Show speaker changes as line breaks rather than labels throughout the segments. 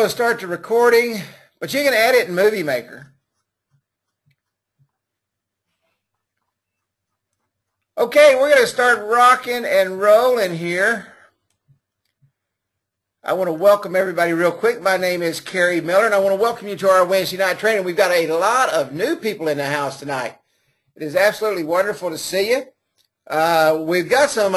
to start the recording, but you can edit in Movie Maker. Okay, we're going to start rocking and rolling here. I want to welcome everybody real quick. My name is Kerry Miller, and I want to welcome you to our Wednesday night training. We've got a lot of new people in the house tonight. It is absolutely wonderful to see you. We've got some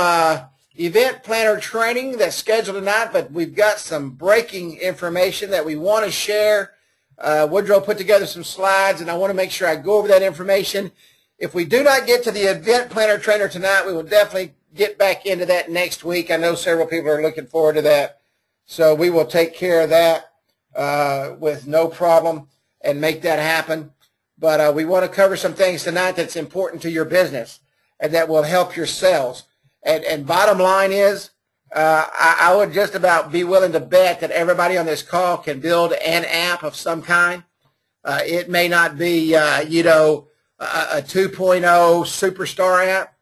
event planner training that's scheduled tonight, but we've got some breaking information that we want to share. Woodrow put together some slides, and I want to make sure I go over that information. If we do not get to the event planner trainer tonight, we will definitely get back into that next week. I know several people are looking forward to that. So we will take care of that with no problem and make that happen. But we want to cover some things tonight that's important to your business and that will help your sales. And bottom line is, I would just about be willing to bet that everybody on this call can build an app of some kind. It may not be, a 2.0 superstar app,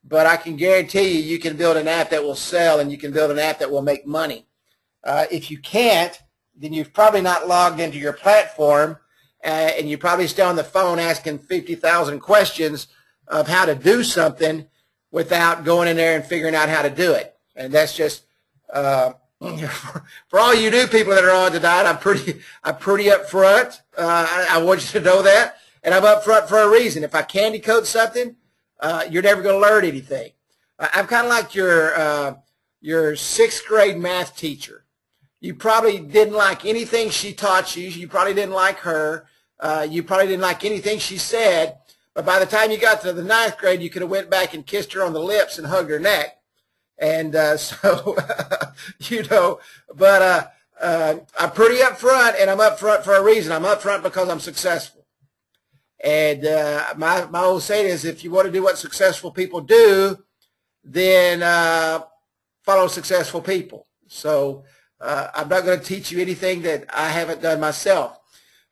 but I can guarantee you can build an app that will sell and you can build an app that will make money. If you can't, then you've probably not logged into your platform, and you're probably still on the phone asking 50,000 questions of how to do something without going in there and figuring out how to do it. And that's just for all you new people that are on tonight. I'm pretty upfront. I want you to know that, and I'm upfront for a reason. If I candy coat something, you're never going to learn anything. I'm kind of like your sixth grade math teacher. You probably didn't like anything she taught you. You probably didn't like her. You probably didn't like anything she said. But by the time you got to the ninth grade, you could have went back and kissed her on the lips and hugged her neck. And so, but I'm pretty upfront, and I'm upfront for a reason. I'm upfront because I'm successful. And my old saying is, if you want to do what successful people do, then follow successful people. So I'm not going to teach you anything that I haven't done myself.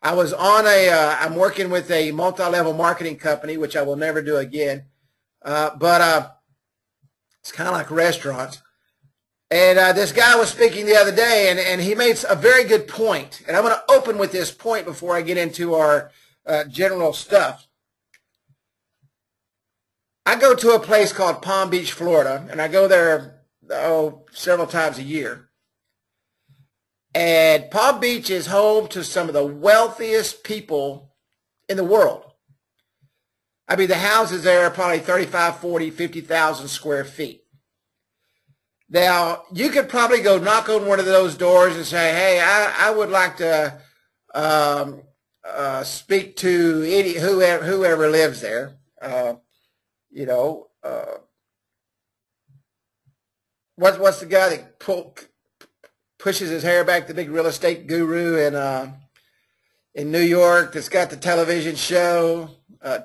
I was on I'm working with a multi-level marketing company, which I will never do again. But it's kind of like restaurants. And this guy was speaking the other day, and he made a very good point. And I'm going to open with this point before I get into our general stuff. I go to a place called Palm Beach, Florida, and I go there several times a year. And Palm Beach is home to some of the wealthiest people in the world. I mean, the houses there are probably 35, 40, 50,000 square feet. Now, you could probably go knock on one of those doors and say, hey, I would like to speak to whoever lives there. What's the guy that pushes his hair back, the big real estate guru in New York that's got the television show?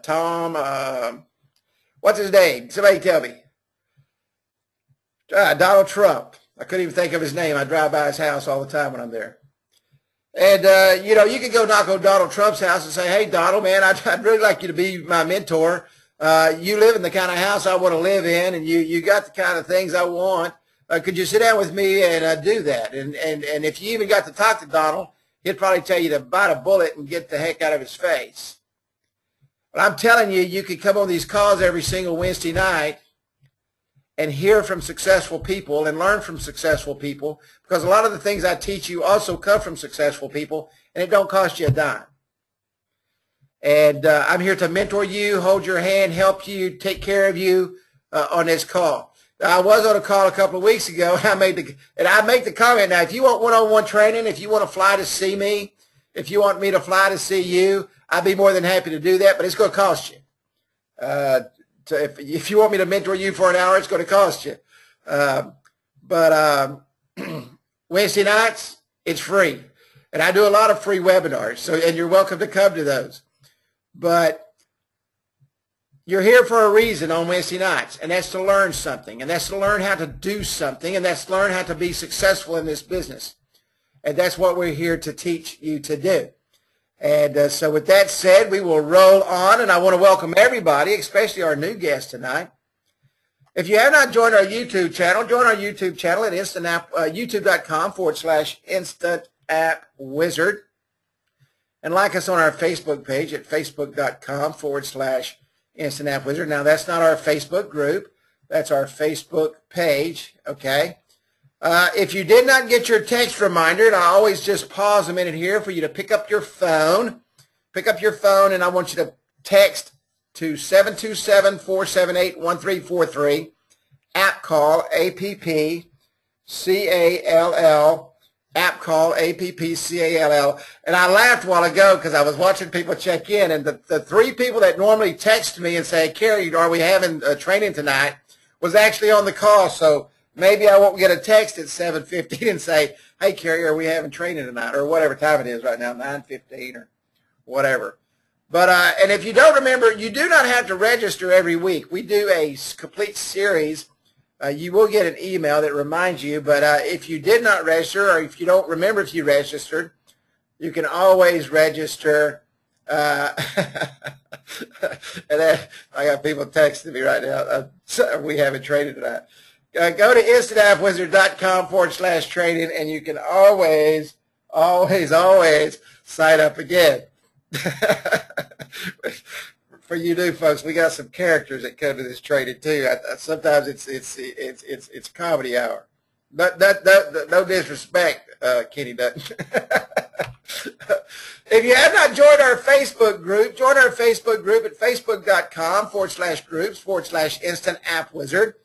Tom, what's his name? Somebody tell me. Donald Trump. I couldn't even think of his name. I drive by his house all the time when I'm there. And, you can go knock on Donald Trump's house and say, hey, Donald, man, I'd really like you to be my mentor. You live in the kind of house I want to live in, and you got the kind of things I want. Could you sit down with me and do that? And if you even got to talk to Donald, he'd probably tell you to bite a bullet and get the heck out of his face. But I'm telling you, you could come on these calls every single Wednesday night and hear from successful people and learn from successful people, because a lot of the things I teach you also come from successful people, and it don't cost you a dime. And I'm here to mentor you, hold your hand, help you, take care of you on this call. I was on a call a couple of weeks ago, and I make the comment. Now, if you want one-on-one training, if you want to fly to see me, if you want me to fly to see you, I'd be more than happy to do that, but it's going to cost you. If you want me to mentor you for an hour, it's going to cost you. But Wednesday nights, it's free. And I do a lot of free webinars, and you're welcome to come to those. But you're here for a reason on Wednesday nights, and that's to learn something, and that's to learn how to do something, and that's to learn how to be successful in this business. And that's what we're here to teach you to do. And so with that said, we will roll on, and I want to welcome everybody, especially our new guests tonight. If you have not joined our YouTube channel, join our YouTube channel at youtube.com/instant App Wizard. And like us on our Facebook page at facebook.com/Instant App Wizard. Now, that's not our Facebook group. That's our Facebook page, okay? If you did not get your text reminder, and I always just pause a minute here for you to pick up your phone. Pick up your phone, and I want you to text to 727-478-1343. App call, APPCALL. App call, APPCALL. And I laughed a while ago because I was watching people check in, and the three people that normally text me and say, Carrie, are we having a training tonight, was actually on the call. So maybe I won't get a text at 7:15 and say, hey, Carrie, are we having training tonight? Or whatever time it is right now, 9:15 or whatever. But and if you don't remember, you do not have to register every week. We do a complete series. You will get an email that reminds you, but if you did not register, or if you don't remember if you registered, you can always register. And I got people texting me right now. We haven't traded tonight. Go to instantAppWizard.com/training, and you can always sign up again. For you new folks, we got some characters that come to this training too. Sometimes it's comedy hour. No disrespect, Kenny Dutton. If you have not joined our Facebook group, join our Facebook group at facebook.com/groups/Instant App Wizard.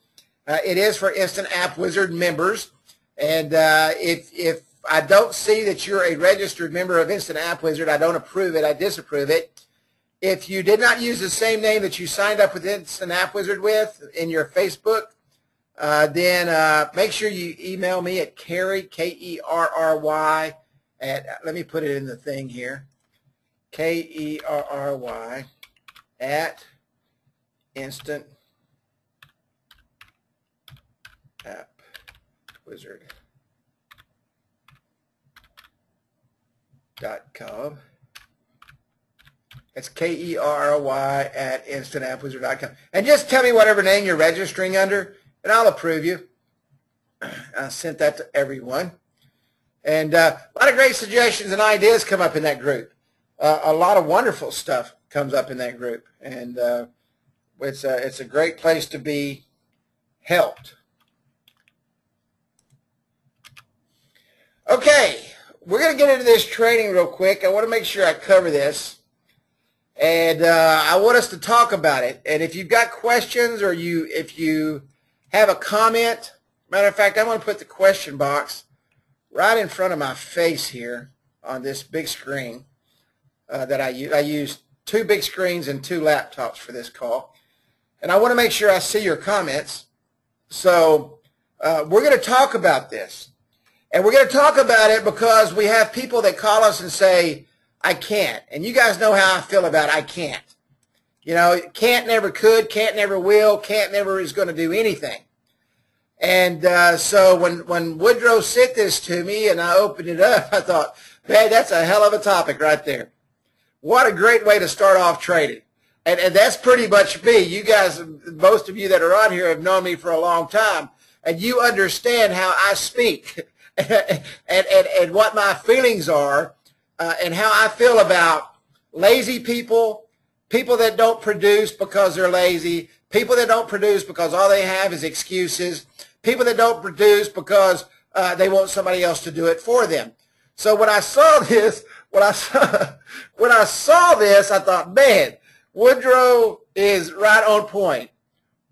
It is for Instant App Wizard members, and if I don't see that you're a registered member of Instant App Wizard, I don't approve it. I disapprove it. If you did not use the same name that you signed up with Instant App Wizard with in your Facebook, then make sure you email me at Kerry, Kerry, at, let me put it in the thing here, Kerry at Instant App Wizard.com. It's Kerry at InstantAppWizard.com. And just tell me whatever name you're registering under, and I'll approve you. I sent that to everyone. And a lot of great suggestions and ideas come up in that group. A lot of wonderful stuff comes up in that group. And it's a great place to be helped. Okay, we're going to get into this training real quick. I want to make sure I cover this. And I want us to talk about it. And if you've got questions, or if you have a comment, matter of fact, I'm going to put the question box right in front of my face here on this big screen that I use. I use 2 big screens and 2 laptops for this call. And I want to make sure I see your comments. So we're going to talk about this. And we're going to talk about it because we have people that call us and say, I can't. And you guys know how I feel about I can't. You know, can't never could, can't never will, can't never is going to do anything. And so when Woodrow sent this to me and I opened it up, I thought, man, that's a hell of a topic right there. What a great way to start off trading. And that's pretty much me. You guys, most of you that are on here have known me for a long time, and you understand how I speak and what my feelings are. And how I feel about lazy people, people that don't produce because they're lazy, people that don't produce because all they have is excuses, people that don't produce because they want somebody else to do it for them. So when I saw this, I thought, man, Woodrow is right on point.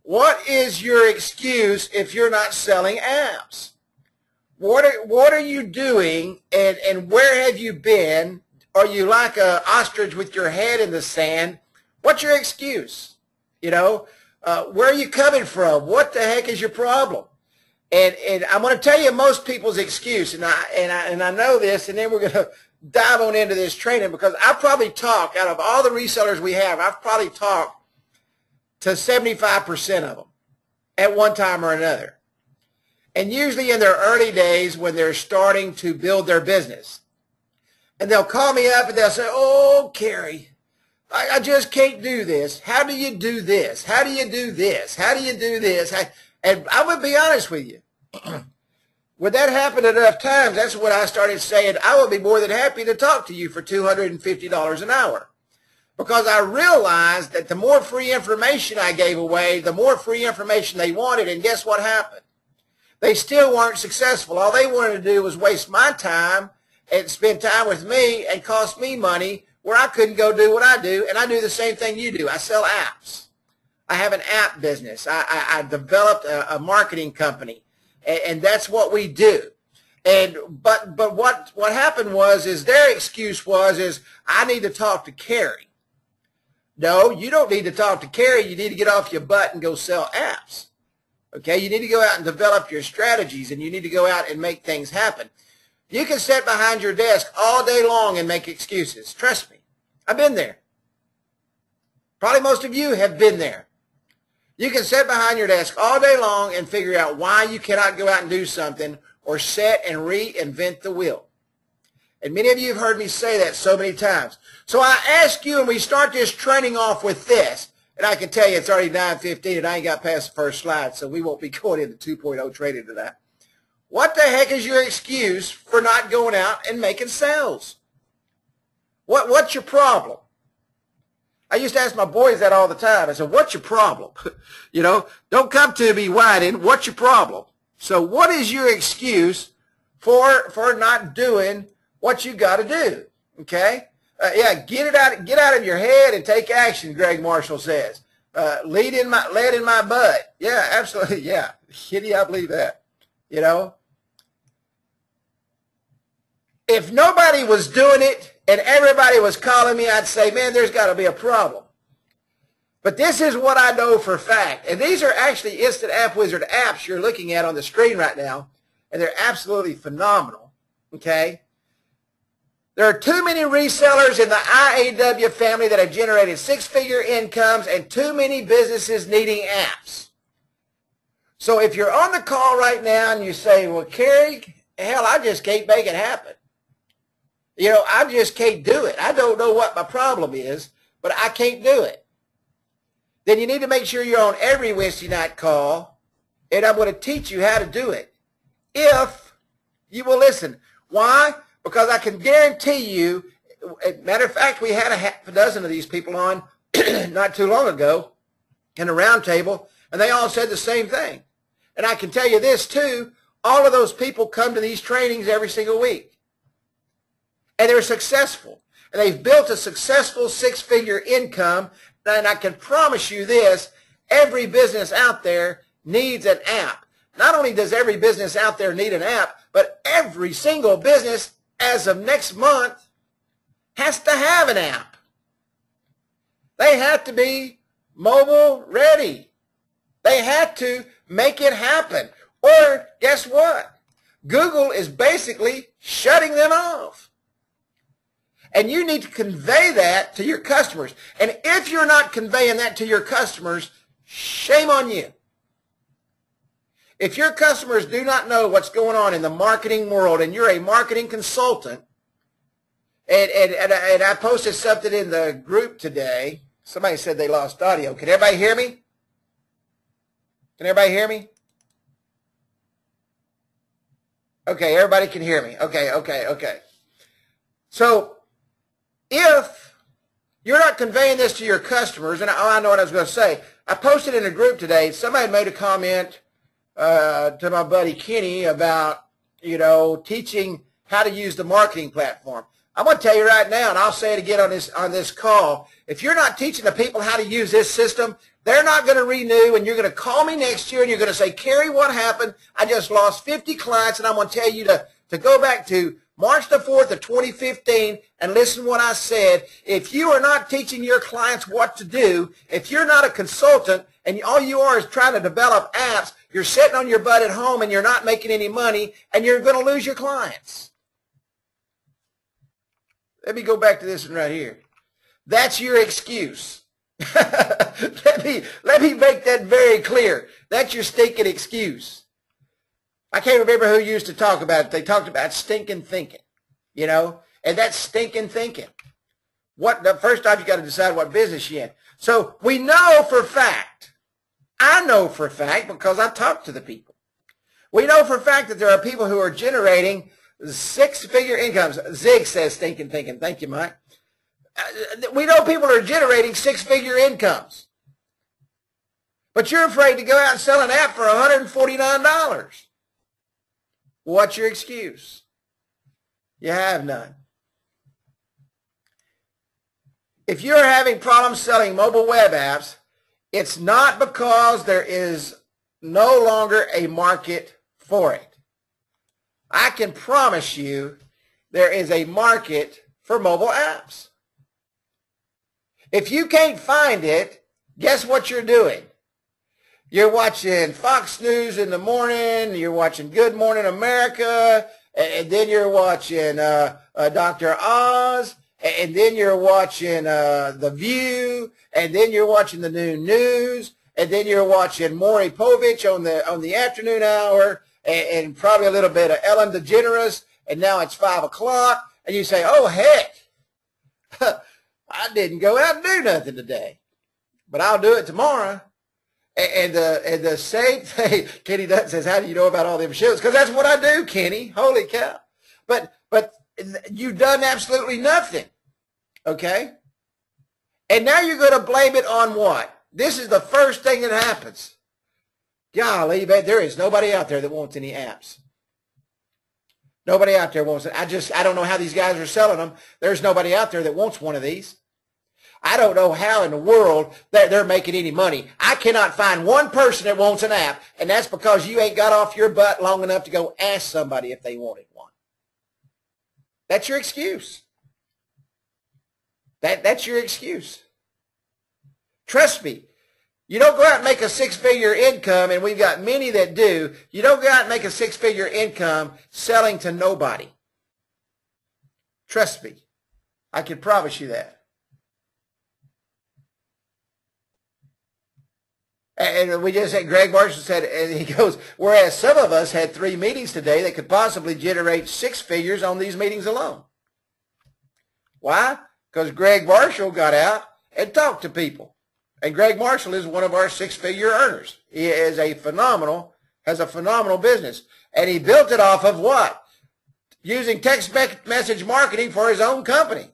What is your excuse if you're not selling apps? What are you doing, and where have you been? Are you like an ostrich with your head in the sand? What's your excuse? You know, where are you coming from? What the heck is your problem? And I'm going to tell you most people's excuse, and I know this, and then we're going to dive on into this training, because I probably talk, out of all the resellers we have, I've probably talked to 75% of them at one time or another. And usually in their early days when they're starting to build their business. And they'll call me up and they'll say, oh, Kerry, I just can't do this. How do you do this? How do you do this? How do you do this? And I'm going to be honest with you. when that happened enough times, that's when I started saying, I would be more than happy to talk to you for $250 an hour. Because I realized that the more free information I gave away, the more free information they wanted, and guess what happened? They still weren't successful. All they wanted to do was waste my time and spend time with me and cost me money where I couldn't go do what I do, and I do the same thing you do. I sell apps. I have an app business. I developed a marketing company, and that's what we do. But what happened is their excuse is I need to talk to Carrie. No, you don't need to talk to Carrie. You need to get off your butt and go sell apps. Okay, you need to go out and develop your strategies, and you need to go out and make things happen. You can sit behind your desk all day long and make excuses. Trust me, I've been there. Probably most of you have been there. You can sit behind your desk all day long and figure out why you cannot go out and do something or set and reinvent the wheel. And many of you have heard me say that so many times. So I ask you, and we start this training off with this, and I can tell you it's already 9:15 and I ain't got past the first slide, so we won't be going into 2.0 training tonight. What the heck is your excuse for not going out and making sales? What's your problem? I used to ask my boys that all the time. I said, what's your problem? You know, don't come to me whining. What's your problem? So what is your excuse for not doing what you got to do? Okay? Yeah, get it out of your head and take action, Greg Marshall says. Lead in my butt. Yeah, absolutely. Yeah. Kitty, I believe that. You know? If nobody was doing it and everybody was calling me, I'd say, man, there's got to be a problem. But this is what I know for a fact. And these are actually Instant App Wizard apps you're looking at on the screen right now. And they're absolutely phenomenal. Okay? There are too many resellers in the IAW family that have generated six-figure incomes and too many businesses needing apps. So if you're on the call right now and you say, well, Carrie, hell, I just can't make it happen. You know, I just can't do it. I don't know what my problem is, but I can't do it. Then you need to make sure you're on every Wednesday night call, and I'm going to teach you how to do it if you will listen. Why? Because I can guarantee you, matter of fact, we had a half a dozen of these people on not too long ago in a round table, and they all said the same thing. And I can tell you this, too, all of those people come to these trainings every single week. And they're successful. And they've built a successful six-figure income. And I can promise you this, every business out there needs an app. Not only does every business out there need an app, but every single business as of next month has to have an app. They have to be mobile ready. They have to make it happen. Or guess what? Google is basically shutting them off. And you need to convey that to your customers. And if you're not conveying that to your customers, shame on you. If your customers do not know what's going on in the marketing world and you're a marketing consultant, and I posted something in the group today. Somebody said they lost audio. Can everybody hear me? Can everybody hear me? Okay, everybody can hear me. Okay. So, if you're not conveying this to your customers, and I know what I was going to say. I posted in a group today, somebody made a comment to my buddy Kenny about, you know, teaching how to use the marketing platform. I'm going to tell you right now, and I'll say it again on this call, if you're not teaching the people how to use this system, they're not going to renew, and you're going to call me next year, and you're going to say, Carrie, what happened? I just lost 50 clients, and I'm going to tell you to go back to March the 4th of 2015 and listen to what I said. If you are not teaching your clients what to do, if you're not a consultant and all you are is trying to develop apps, you're sitting on your butt at home and you're not making any money and you're going to lose your clients. Let me go back to this one right here. That's your excuse. Let me make that very clear. That's your stinking excuse. I can't remember who used to talk about it. They talked about stinking thinking, you know, and that's stinking thinking. The first time you got to decide what business you're in. So we know for a fact, I know for a fact because I talked to the people. We know for a fact that there are people who are generating six-figure incomes. Zig says stinking thinking. Thank you, Mike. We know people are generating six-figure incomes. But you're afraid to go out and sell an app for $149. What's your excuse? You have none. If you're having problems selling mobile web apps, it's not because there is no longer a market for it. I can promise you there is a market for mobile apps. If you can't find it, guess what you're doing? You're watching Fox News in the morning, you're watching Good Morning America, and then you're watching Dr. Oz, and then you're watching The View, and then you're watching the Noon News, and then you're watching Maury Povich on the afternoon hour, and probably a little bit of Ellen DeGeneres, and now it's 5 o'clock, and you say, oh, heck, I didn't go out and do nothing today, but I'll do it tomorrow. And the same thing, Kenny Dutton says, how do you know about all them shows? Because that's what I do, Kenny. Holy cow. But you've done absolutely nothing, okay? And now you're going to blame it on what? This is the first thing that happens. Golly, there is nobody out there that wants any apps. Nobody out there wants it. I don't know how these guys are selling them. There's nobody out there that wants one of these. I don't know how in the world they're making any money. I cannot find one person that wants an app, and that's because you ain't got off your butt long enough to go ask somebody if they wanted one. That's your excuse. That's your excuse. Trust me. You don't go out and make a six-figure income, and we've got many that do. You don't go out and make a six-figure income selling to nobody. Trust me. I can promise you that. And we just had, Greg Marshall said, and he goes, whereas some of us had 3 meetings today that could possibly generate 6 figures on these meetings alone. Why? Because Greg Marshall got out and talked to people. And Greg Marshall is one of our 6-figure earners. He is has a phenomenal business. And he built it off of what? Using text message marketing for his own company.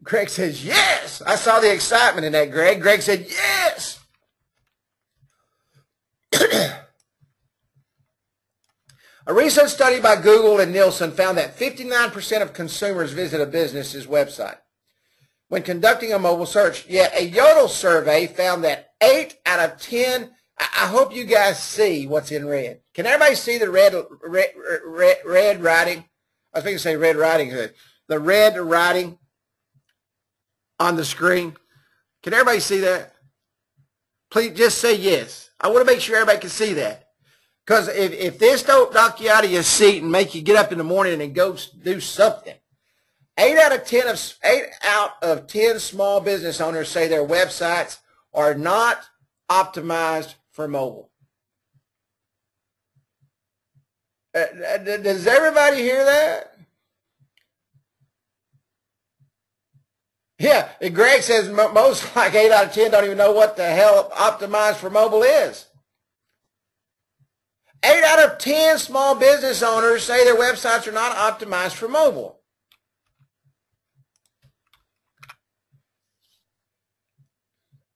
Greg says, yes. I saw the excitement in that, Greg. Greg said, yes. A recent study by Google and Nielsen found that 59% of consumers visit a business's website when conducting a mobile search. Yet a Yodel survey found that 8 out of 10, I hope you guys see what's in red. Can everybody see the red writing? I was going to say Red Riding Hood. The red writing on the screen. Can everybody see that? Please just say yes. I want to make sure everybody can see that. Because if this don't knock you out of your seat and make you get up in the morning and go do something, 8 out of 10 small business owners say their websites are not optimized for mobile. Does everybody hear that? Yeah, and Greg says most, like 8 out of 10, don't even know what the hell optimized for mobile is. 8 out of 10 small business owners say their websites are not optimized for mobile.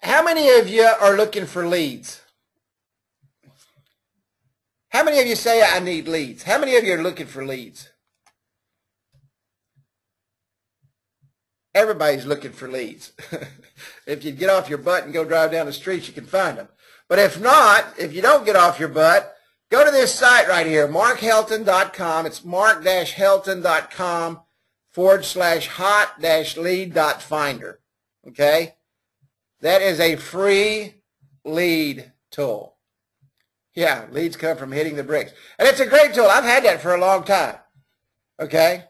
How many of you are looking for leads? How many of you say, I need leads? How many of you are looking for leads? Everybody's looking for leads. If you get off your butt and go drive down the street, you can find them. But if not, if you don't get off your butt, go to this site right here, markhelton.com. It's mark-helton.com/hot-lead.finder. Okay? That is a free lead tool. Yeah, leads come from hitting the bricks. And it's a great tool. I've had that for a long time. Okay?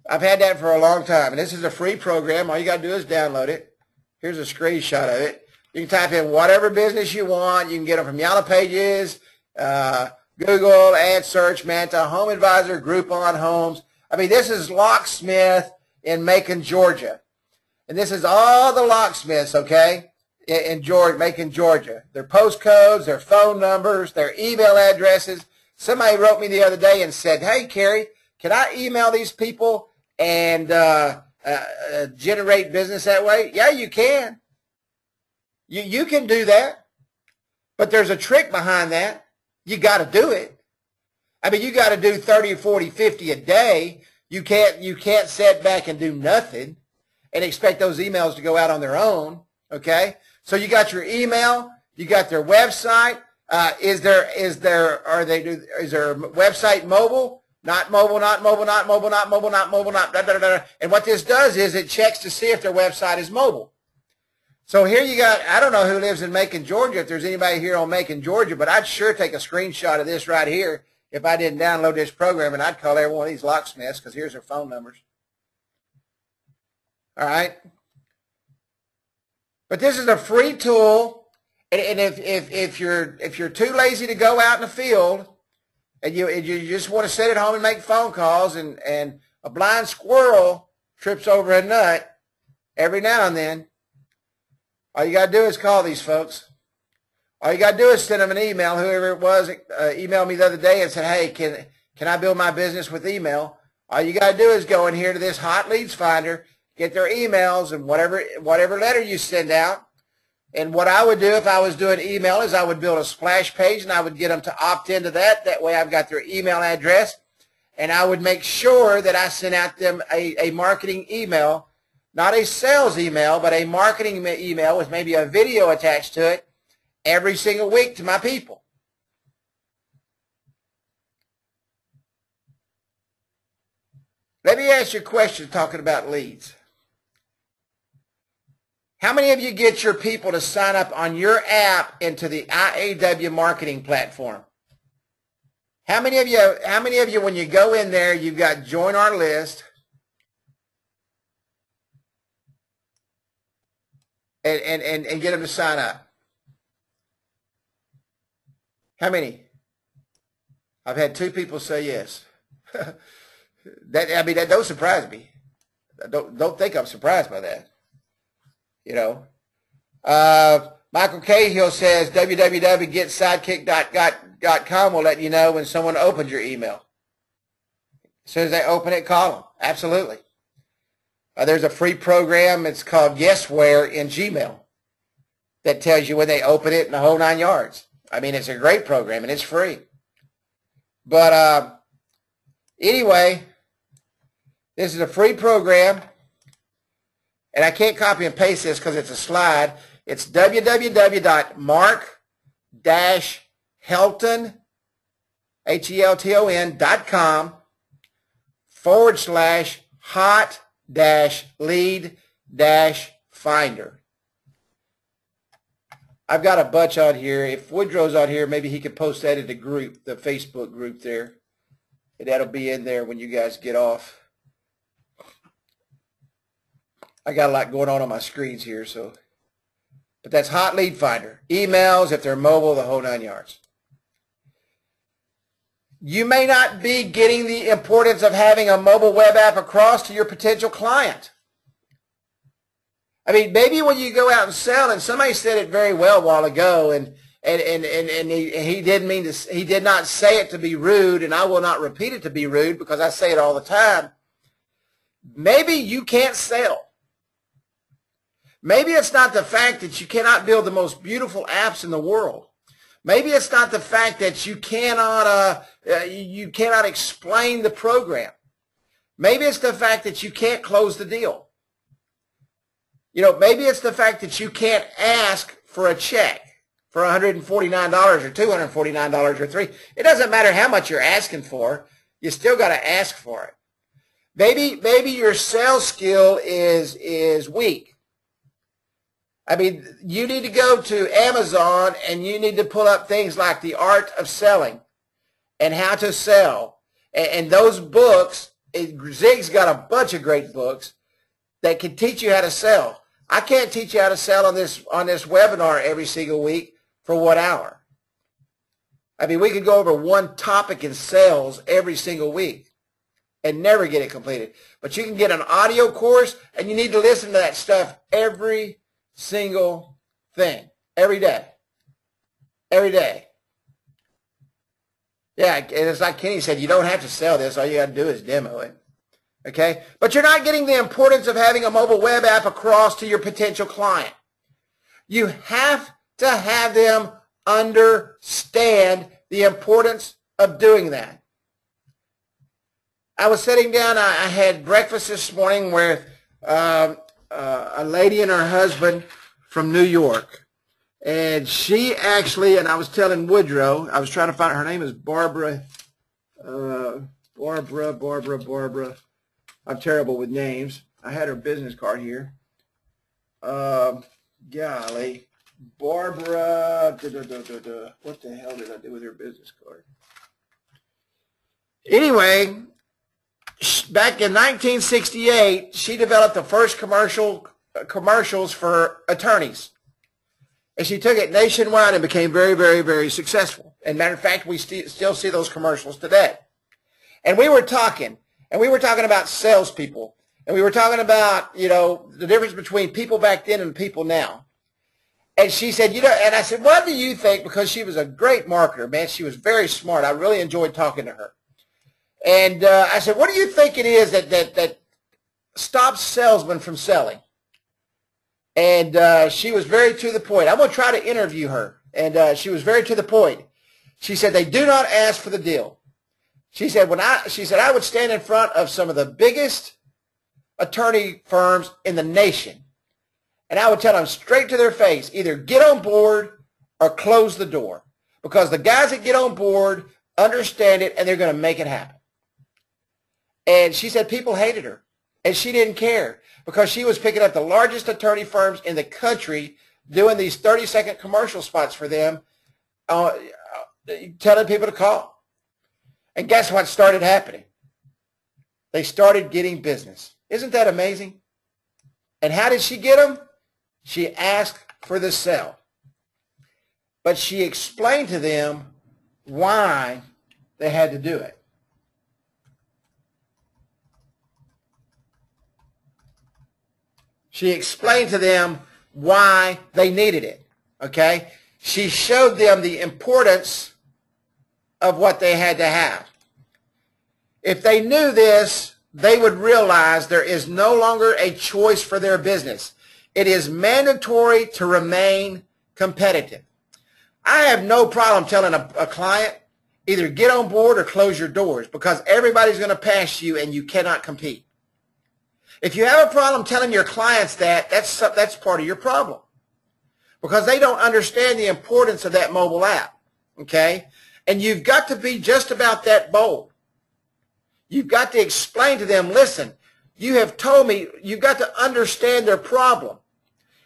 I've had that for a long time. And this is a free program. All you got to do is download it. Here's a screenshot of it. You can type in whatever business you want. You can get them from Yellow Pages, Google, Ad Search, Manta, Home Advisor, Groupon Homes. I mean, this is Locksmith in Macon, Georgia. And this is all the locksmiths, okay, in Georgia, Macon, Georgia. Their postcodes, their phone numbers, their email addresses. Somebody wrote me the other day and said, hey, Carrie, can I email these people and generate business that way? Yeah, you can. You can do that. But there's a trick behind that. You got to do it. I mean, you got to do 30, 40, 50 a day. You can't sit back and do nothing and expect those emails to go out on their own, okay? So you got your email, you got their website. Is their website mobile? Not mobile, not mobile, not mobile, not mobile, not mobile, not da, da, da, da. And what this does is it checks to see if their website is mobile. So here you got, I don't know who lives in Macon, Georgia, if there's anybody here on Macon, Georgia, but I'd sure take a screenshot of this right here if I didn't download this program, and I'd call every one of these locksmiths because here's their phone numbers. All right? But this is a free tool, and if you're too lazy to go out in the field, and you just want to sit at home and make phone calls, and a blind squirrel trips over a nut every now and then, all you got to do is call these folks. All you got to do is send them an email. Whoever it was emailed me the other day and said, hey, can I build my business with email? All you got to do is go in here to this hot leads finder, get their emails and whatever letter you send out. And what I would do if I was doing email is I would build a splash page and I would get them to opt into that. That way I've got their email address. And I would make sure that I sent out them a marketing email, not a sales email, but a marketing email with maybe a video attached to it every single week to my people. Let me ask you a question talking about leads. How many of you get your people to sign up on your app into the IAW marketing platform? How many of you, when you go in there, you've got join our list, and get them to sign up? How many? I've had 2 people say yes. That don't surprise me. Don't think I'm surprised by that. You know, Michael Cahill says www.getsidekick.com will let you know when someone opens your email. As soon as they open it, call them. Absolutely. There's a free program. It's called Yesware in Gmail that tells you when they open it and the whole 9 yards. I mean, it's a great program and it's free. But anyway, this is a free program. And I can't copy and paste this because it's a slide. It's www.mark-helton.com/hot-lead-finder. I've got a bunch on here. If Woodrow's on here, maybe he could post that in the group, the Facebook group there. And that'll be in there when you guys get off. I got a lot going on my screens here, so. But that's Hot Lead Finder. Emails, if they're mobile, the whole 9 yards. You may not be getting the importance of having a mobile web app across to your potential client. I mean, maybe when you go out and sell, and somebody said it very well a while ago, and he did not say it to be rude, and I will not repeat it to be rude because I say it all the time. Maybe you can't sell. Maybe it's not the fact that you cannot build the most beautiful apps in the world. Maybe it's not the fact that you cannot explain the program. Maybe it's the fact that you can't close the deal. You know, maybe it's the fact that you can't ask for a check for $149 or $249 or $3. It doesn't matter how much you're asking for. You still got to ask for it. Maybe your sales skill is weak. I mean, you need to go to Amazon and you need to pull up things like The Art of Selling and How to Sell. And those books, Zig's got a bunch of great books that can teach you how to sell. I can't teach you how to sell on this webinar every single week for 1 hour. I mean, we could go over one topic in sales every single week. and never get it completed. But you can get an audio course, and you need to listen to that stuff every single thing, every day. Every day. Yeah, and it's like Kenny said, you don't have to sell this. All you got to do is demo it. Okay? But you're not getting the importance of having a mobile web app across to your potential client. You have to have them understand the importance of doing that. I was sitting down, I had breakfast this morning with a lady and her husband from New York. And she actually, and I was telling Woodrow, I was trying to find, her name is Barbara. Barbara. I'm terrible with names. I had her business card here. Golly. Barbara. What the hell did I do with her business card? Anyway, back in 1968, she developed the first commercials for attorneys. And she took it nationwide and became very, very, very successful. And matter of fact, we still see those commercials today. And we were talking about salespeople. And we were talking about, the difference between people back then and people now. And she said, and I said, what do you think? Because she was a great marketer, man. She was very smart. I really enjoyed talking to her. And I said, what do you think it is that stops salesmen from selling? And she was very to the point. I'm going to try to interview her. And she was very to the point. She said, they do not ask for the deal. She said, I would stand in front of some of the biggest attorney firms in the nation. And I would tell them straight to their face, either get on board or close the door. Because the guys that get on board understand it and they're going to make it happen. And she said people hated her. And she didn't care because she was picking up the largest attorney firms in the country doing these 30-second commercial spots for them, telling people to call. And guess what started happening? They started getting business. Isn't that amazing? And how did she get them? She asked for the sale. But she explained to them why they had to do it. She explained to them why they needed it, okay? She showed them the importance of what they had to have. If they knew this, they would realize there is no longer a choice for their business. It is mandatory to remain competitive. I have no problem telling a client, either get on board or close your doors because everybody's going to pass you and you cannot compete. If you have a problem telling your clients that's part of your problem because they don't understand the importance of that mobile app, okay? And you've got to be just about that bold. You've got to explain to them, listen, you have told me, you've got to understand their problem.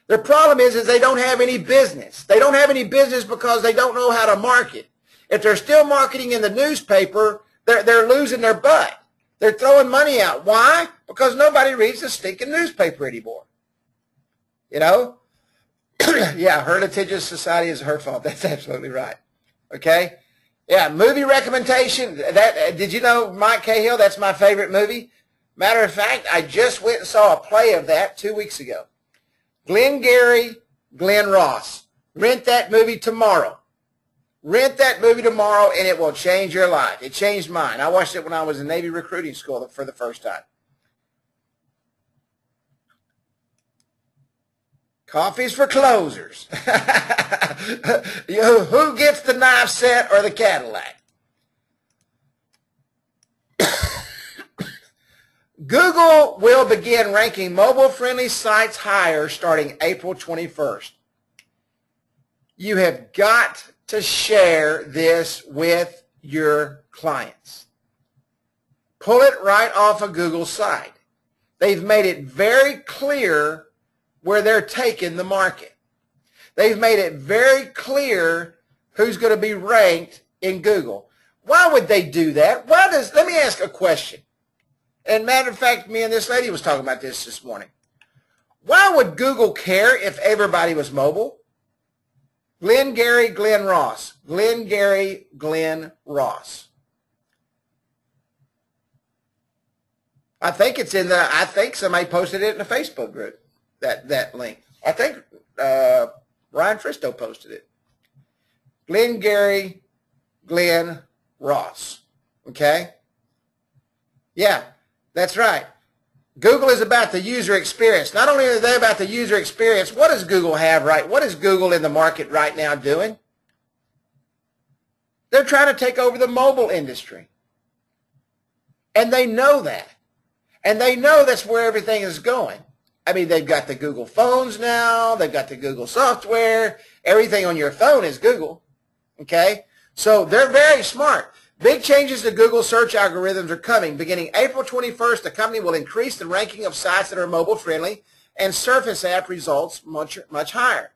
Their problem is they don't have any business. They don't have any business because they don't know how to market. If they're still marketing in the newspaper, they're losing their butt. They're throwing money out. Why? Because nobody reads the stinking newspaper anymore. Yeah, her litigious society is her fault. That's absolutely right. Okay? Yeah, movie recommendation. Did you know Mike Cahill? That's my favorite movie. Matter of fact, I just went and saw a play of that 2 weeks ago. Glengarry Glen Ross. Rent that movie tomorrow. Rent that movie tomorrow, and it will change your life. It changed mine. I watched it when I was in Navy recruiting school for the first time. Coffee's for closers. Who gets the knife set or the Cadillac? Google will begin ranking mobile-friendly sites higher starting April 21st. You have got to share this with your clients. Pull it right off of Google's site. They've made it very clear where they're taking the market. They've made it very clear who's going to be ranked in Google. Why would they do that? Let me ask a question. And matter of fact, me and this lady was talking about this morning. Why would Google care if everybody was mobile? Glengarry Glen Ross. Glengarry Glen Ross. I think it's in the, I think somebody posted it in the Facebook group, that link. I think Ryan Fristo posted it. Glenn Ross. Okay? Yeah, that's right. Google is about the user experience. Not only are they about the user experience, what does Google have right? What is Google in the market right now doing? They're trying to take over the mobile industry. And they know that. And they know that's where everything is going. I mean, they've got the Google phones now. They've got the Google software. Everything on your phone is Google. Okay? So they're very smart. Big changes to Google search algorithms are coming. Beginning April 21st, the company will increase the ranking of sites that are mobile-friendly and Surface app results much higher.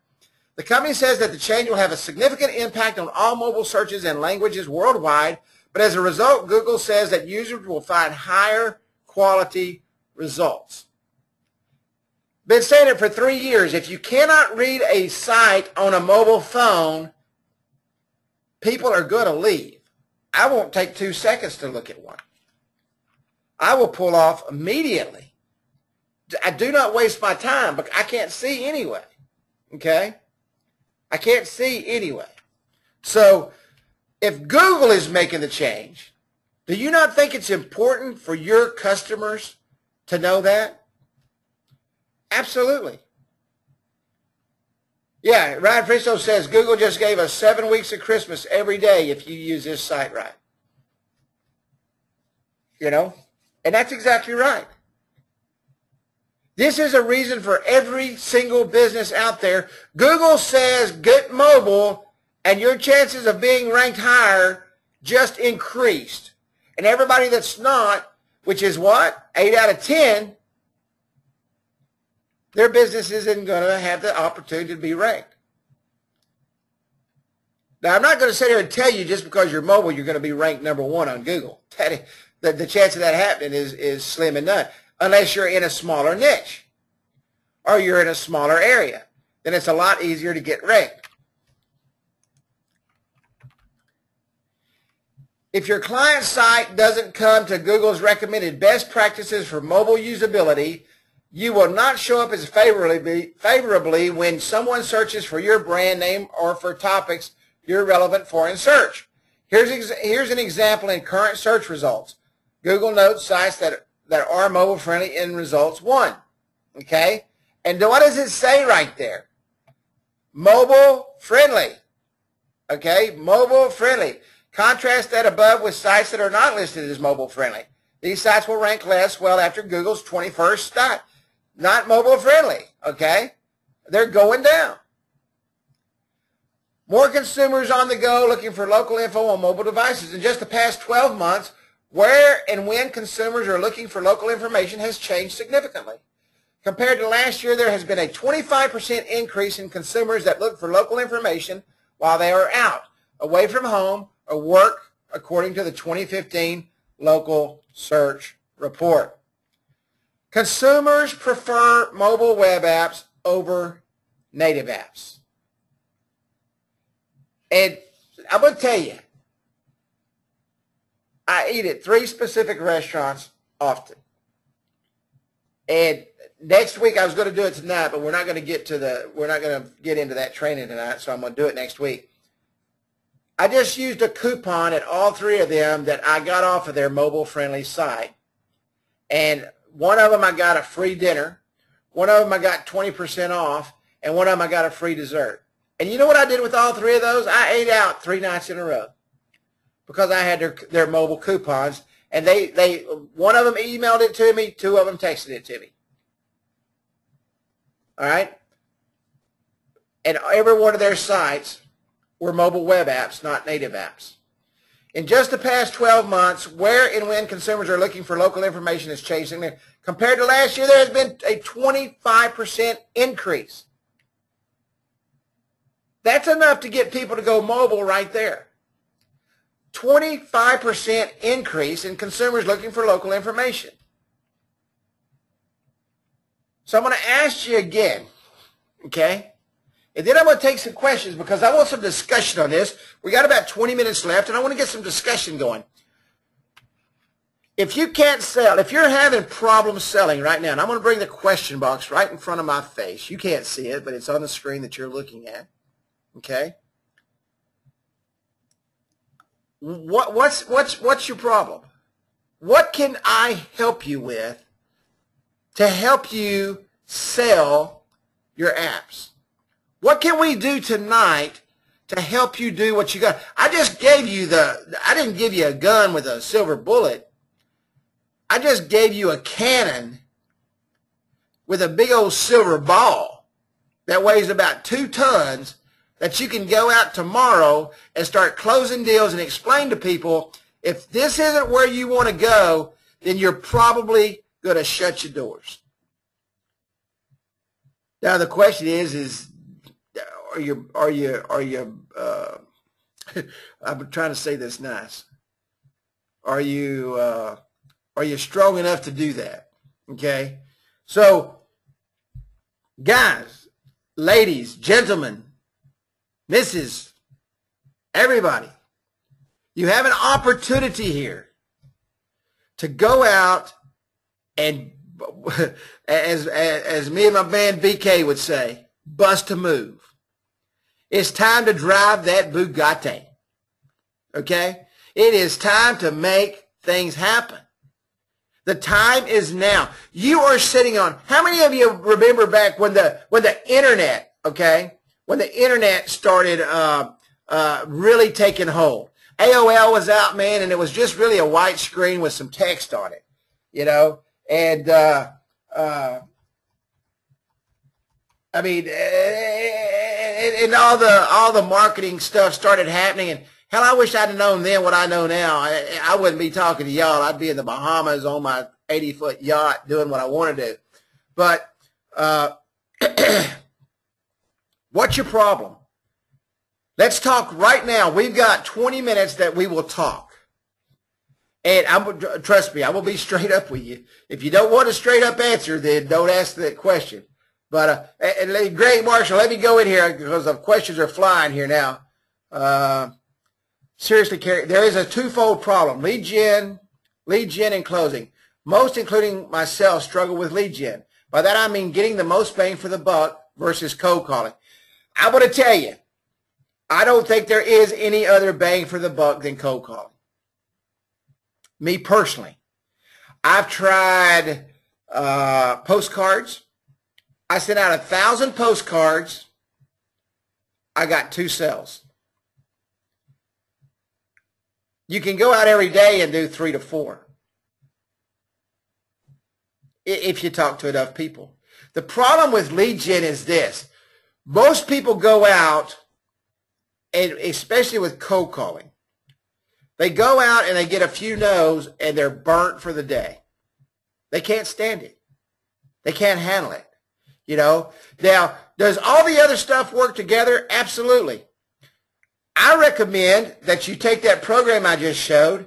The company says that the change will have a significant impact on all mobile searches and languages worldwide, but as a result, Google says that users will find higher quality results. Been saying it for 3 years. If you cannot read a site on a mobile phone, people are going to leave. I won't take 2 seconds to look at one. I will pull off immediately. I do not waste my time, but I can't see anyway. Okay? I can't see anyway. So if Google is making the change, do you not think it's important for your customers to know that? Absolutely. Yeah, Ryan Fristo says Google just gave us 7 weeks of Christmas every day if you use this site right. You know? And that's exactly right. This is a reason for every single business out there. Google says get mobile and your chances of being ranked higher just increased. And everybody that's not, which is what? 8 out of 10, their business isn't going to have the opportunity to be ranked. Now, I'm not going to sit here and tell you just because you're mobile, you're going to be ranked #1 on Google. The chance of that happening is slim and none, unless you're in a smaller niche or you're in a smaller area. Then it's a lot easier to get ranked. If your client site doesn't come to Google's recommended best practices for mobile usability, you will not show up as favorably when someone searches for your brand name or for topics you're relevant for in search. Here's an example in current search results. Google notes sites that are mobile friendly in results 1. Okay? And what does it say right there? Mobile friendly. Okay? Mobile friendly. Contrast that above with sites that are not listed as mobile friendly. These sites will rank less well after Google's 21st site. Not mobile friendly. Okay? They're going down. More consumers on the go looking for local info on mobile devices. In just the past 12 months, where and when consumers are looking for local information has changed significantly. Compared to last year, there has been a 25% increase in consumers that look for local information while they are out, away from home, or work, according to the 2015 Local Search Report. Consumers prefer mobile web apps over native apps. And I'm going to tell you, I eat at 3 specific restaurants often. And next week I was going to do it tonight, but we're not going to get into that training tonight, so I'm going to do it next week. I just used a coupon at all 3 of them that I got off of their mobile-friendly site. And one of them I got a free dinner, one of them I got 20% off, and one of them I got a free dessert. And you know what I did with all 3 of those? I ate out 3 nights in a row because I had their mobile coupons. And one of them emailed it to me, 2 of them texted it to me. All right? And every one of their sites were mobile web apps, not native apps. In just the past 12 months, where and when consumers are looking for local information has changed. Compared to last year, there has been a 25% increase. That's enough to get people to go mobile right there. 25% increase in consumers looking for local information. So I'm going to ask you again, okay? And then I'm going to take some questions because I want some discussion on this. We got about 20 minutes left, and I want to get some discussion going. if you can't sell, if you're having problems selling right now, and I'm going to bring the question box right in front of my face. You can't see it, but it's on the screen that you're looking at. Okay? What's your problem? What can I help you with to help you sell your apps? What can we do tonight to help you do what you got? I just gave you I didn't give you a gun with a silver bullet. I just gave you a cannon with a big old silver ball that weighs about 2 tons that you can go out tomorrow and start closing deals and explain to people, if this isn't where you want to go, then you're probably going to shut your doors. Now the question is are you I'm trying to say this nice. Are you strong enough to do that? Okay? So guys, ladies, gentlemen, Mrs., everybody, you have an opportunity here to go out and, as me and my man BK would say, bust a move. It's time to drive that Bugatti. Okay? It is time to make things happen. The time is now. You are sitting on, how many of you remember back when the internet, okay, when the internet started really taking hold? AOL was out, man, and it was just really a white screen with some text on it, you know, and I mean, and all the marketing stuff started happening, and hell, I wish I'd have known then what I know now. I wouldn't be talking to y'all. I'd be in the Bahamas on my 80-foot yacht doing what I want to do. But what's your problem? Let's talk right now. We've got 20 minutes that we will talk. And trust me, I will be straight up with you. If you don't want a straight up answer, then don't ask that question. But Greg Marshall, let me go in here because the questions are flying here now. Seriously, Carrie, there is a twofold problem: lead gen, and closing. Most, including myself, struggle with lead gen. By that I mean getting the most bang for the buck versus cold calling. I want to tell you, I don't think there is any other bang for the buck than cold calling. Me personally, I've tried postcards. I sent out 1,000 postcards. I got 2 sales. You can go out every day and do 3 to 4 if you talk to enough people. The problem with lead gen is this. Most people go out, and especially with cold calling, they go out and they get a few no's and they're burnt for the day. They can't stand it. They can't handle it. You know, now, does all the other stuff work together? Absolutely. I recommend that you take that program I just showed,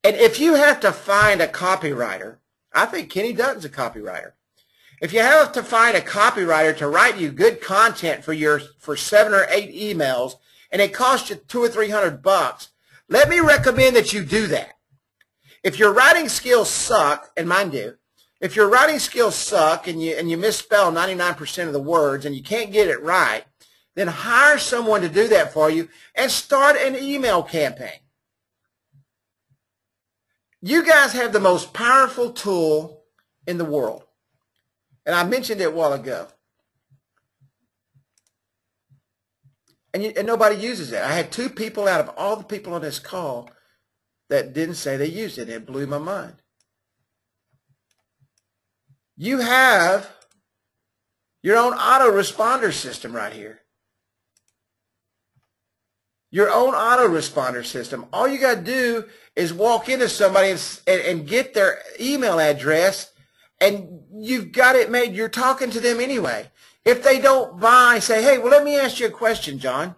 and if you have to find a copywriter, I think Kenny Dutton's a copywriter. If you have to find a copywriter to write you good content for 7 or 8 emails, and it costs you $200 or $300, let me recommend that you do that. If your writing skills suck, and mine do, if your writing skills suck and you misspell 99% of the words and you can't get it right, then hire someone to do that for you and start an email campaign. You guys have the most powerful tool in the world. And I mentioned it a while ago. And nobody uses it. I had 2 people out of all the people on this call that didn't say they used it. It blew my mind. You have your own autoresponder system right here. Your own autoresponder system. All you got to do is walk into somebody and get their email address, and you've got it made. You're talking to them anyway. If they don't buy, say, hey, well, let me ask you a question, John.